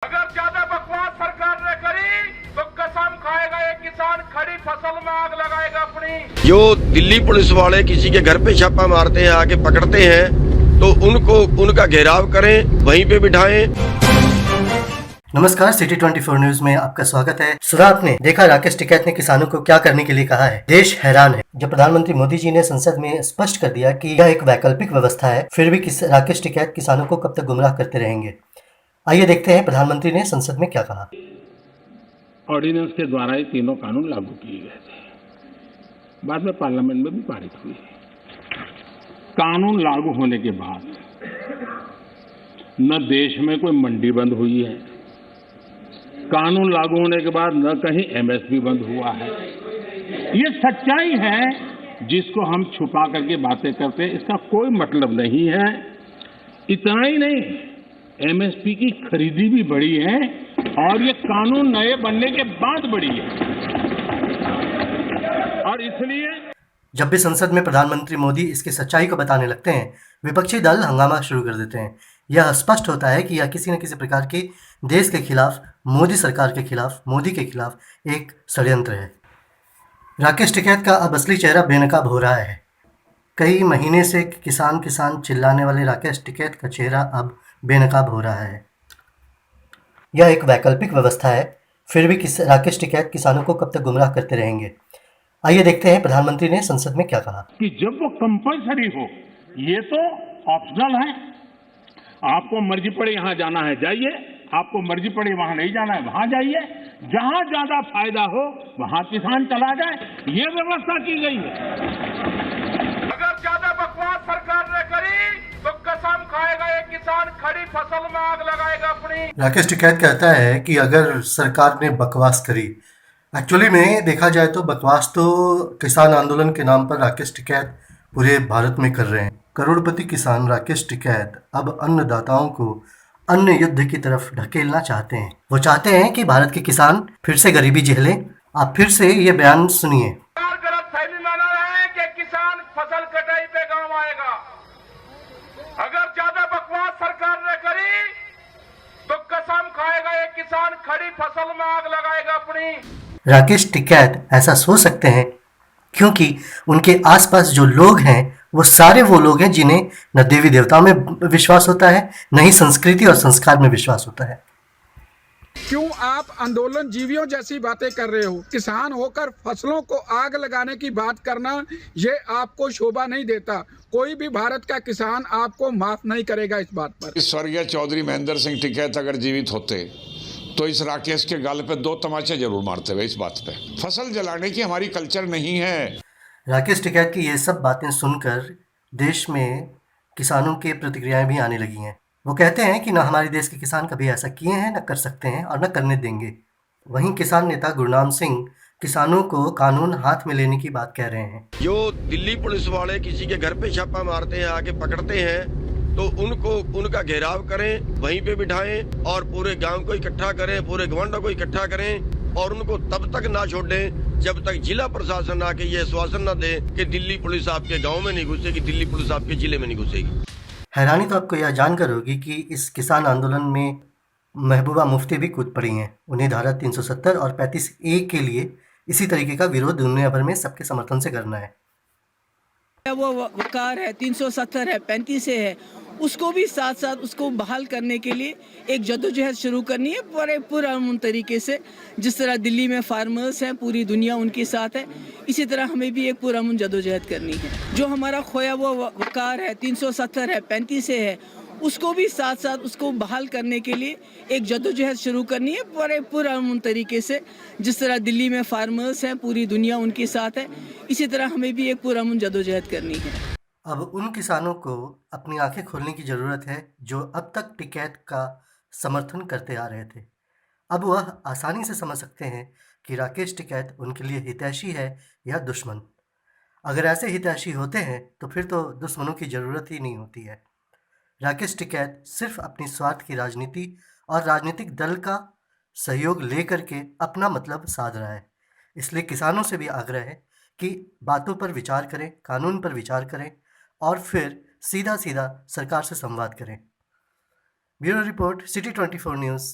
अगर ज्यादा बकवास सरकार ने करी तो कसम खाएगा ये किसान, खड़ी फसल में आग लगाएगा अपनी। जो दिल्ली पुलिस वाले किसी के घर पे छापा मारते हैं, आके पकड़ते हैं, तो उनको उनका घेराव करें, वहीं पे बिठाएं। नमस्कार, सिटी 24 न्यूज में आपका स्वागत है। सुना आपने, देखा राकेश टिकैत ने किसानों को क्या करने के लिए कहा है। देश हैरान है। जब प्रधानमंत्री मोदी जी ने संसद में स्पष्ट कर दिया कि यह एक वैकल्पिक व्यवस्था है, फिर भी राकेश टिकैत किसानों को कब तक गुमराह करते रहेंगे। आइए देखते हैं प्रधानमंत्री ने संसद में क्या कहा। ऑर्डिनेंस के द्वारा ये तीनों कानून लागू किए गए थे, बाद में पार्लियामेंट में भी पारित हुए। कानून लागू होने के बाद न देश में कोई मंडी बंद हुई है, कानून लागू होने के बाद न कहीं एमएसपी बंद हुआ है। ये सच्चाई है जिसको हम छुपा करके बातें करते हैं, इसका कोई मतलब नहीं है। इतना ही नहीं, एमएसपी की खरीदी भी बढ़ी है और ये कानून नए बनने के बाद बढ़ी है। और इसलिए जब भी संसद में प्रधानमंत्री मोदी इसकी सच्चाई को बताने लगते हैं, विपक्षी दल हंगामा शुरू कर देते हैं। यह स्पष्ट होता है कि यह किसी न किसी प्रकार की देश के खिलाफ, मोदी सरकार के खिलाफ, मोदी के खिलाफ एक षड्यंत्र है। राकेश टिकैत का अब असली चेहरा बेनकाब हो रहा है। कई महीने से किसान किसान चिल्लाने वाले राकेश टिकैत का चेहरा अब बेनकाब हो रहा है। यह एक वैकल्पिक व्यवस्था है, फिर भी राकेश टिकैत किसानों को कब तक गुमराह करते रहेंगे। आइए देखते हैं प्रधानमंत्री ने संसद में क्या कहा। कि जब वो कंपलसरी हो, ये तो ऑप्शनल है। आपको मर्जी पड़े यहां जाना है जाइए, आपको मर्जी पड़े वहां नहीं जाना है वहां जाइए, जहां ज्यादा फायदा हो वहां किसान चला जाए, ये व्यवस्था की गई है। अगर ज्यादा बकवास सरकार ने करी तो कसम खाएगा ये किसान, खड़ी फसल में आग लगाएगा अपनी। राकेश टिकैत कहता है कि अगर सरकार ने बकवास करी, एक्चुअली में देखा जाए तो बकवास तो किसान आंदोलन के नाम पर राकेश टिकैत पूरे भारत में कर रहे हैं। करोड़पति किसान राकेश टिकैत अब अन्नदाताओं को अन्य युद्ध की तरफ ढकेलना चाहते हैं। वो चाहते हैं कि भारत के किसान फिर से गरीबी झेलें। आप फिर से ये बयान सुनिए। गलतफहमी में न रहे कि किसान फसल कटाई पे गांव आएगा। अगर ज्यादा बकवास सरकार ने करी तो कसम खाएगा ये किसान, खड़ी फसल में आग लगाएगा अपनी। राकेश टिकैत ऐसा सोच सकते हैं क्योंकि उनके आसपास जो लोग हैं वो सारे वो लोग हैं जिन्हें न देवी देवताओं में विश्वास होता है, न ही संस्कृति और संस्कार में विश्वास होता है। क्यों आप आंदोलन जीवियों जैसी बातें कर रहे हो? किसान होकर फसलों को आग लगाने की बात करना, ये आपको शोभा नहीं देता। कोई भी भारत का किसान आपको माफ नहीं करेगा इस बात पर। स्वर्गीय चौधरी महेंद्र सिंह टिकैत अगर जीवित होते तो इस राकेश के गाल पे 2 तमाचे जरूर मारते हुए। इस बात पे फसल जलाने की हमारी कल्चर नहीं है। राकेश टिकैत की ये सब बातें सुनकर देश में किसानों की प्रतिक्रियाएं भी आने लगी हैं। वो कहते हैं कि न हमारे देश के किसान कभी ऐसा किए हैं, न कर सकते हैं और न करने देंगे। वहीं किसान नेता गुरनाम सिंह किसानों को कानून हाथ में लेने की बात कह रहे हैं। जो दिल्ली पुलिस वाले किसी के घर पे छापा मारते हैं, आके पकड़ते हैं, तो उनको उनका घेराव करें, वहीं पे बिठाएं और पूरे गांव को इकट्ठा करें, पूरे गवंडों को इकट्ठा करें और उनको तब तक ना छोड़ें जब तक जिला प्रशासन आके ये आश्वासन न दे कि दिल्ली पुलिस आपके गांव में नहीं घुसेगी, दिल्ली पुलिस आपके जिले में नहीं घुसेगी। हैरानी तो आपको यह जानकर होगी कि इस किसान आंदोलन में महबूबा मुफ्ती भी कूद पड़ी हैं। उन्हें धारा 370 और 35A के लिए इसी तरीके का विरोध दुनिया भर में सबके समर्थन से करना है। वो वकार है, 370 है, 35A है, उसको भी साथ साथ उसको बहाल करने के लिए एक जद्दोजहद शुरू करनी है बड़े पुरअमन तरीके से। जिस तरह दिल्ली में फार्मर्स हैं, पूरी दुनिया उनके साथ है, इसी तरह हमें भी एक पुरअमन जद्दोजहद करनी है। जो हमारा खोया वो वकार है, 370 है, 35A है, उसको भी साथ साथ उसको बहाल करने के लिए एक जद्दोजहद शुरू करनी है बड़े पुरअमन तरीके से। जिस तरह दिल्ली में फार्मर्स हैं, पूरी दुनिया उनके साथ है, इसी तरह हमें भी एक पुरअमन जद्दोजहद करनी है। अब उन किसानों को अपनी आंखें खोलने की ज़रूरत है जो अब तक टिकैत का समर्थन करते आ रहे थे। अब वह आसानी से समझ सकते हैं कि राकेश टिकैत उनके लिए हितैषी है या दुश्मन। अगर ऐसे हितैषी होते हैं तो फिर तो दुश्मनों की ज़रूरत ही नहीं होती है। राकेश टिकैत सिर्फ अपनी स्वार्थ की राजनीति और राजनीतिक दल का सहयोग लेकर के अपना मतलब साध रहा है। इसलिए किसानों से भी आग्रह है कि बातों पर विचार करें, कानून पर विचार करें और फिर सीधा सीधा सरकार से संवाद करें। Bureau report, city 24 news.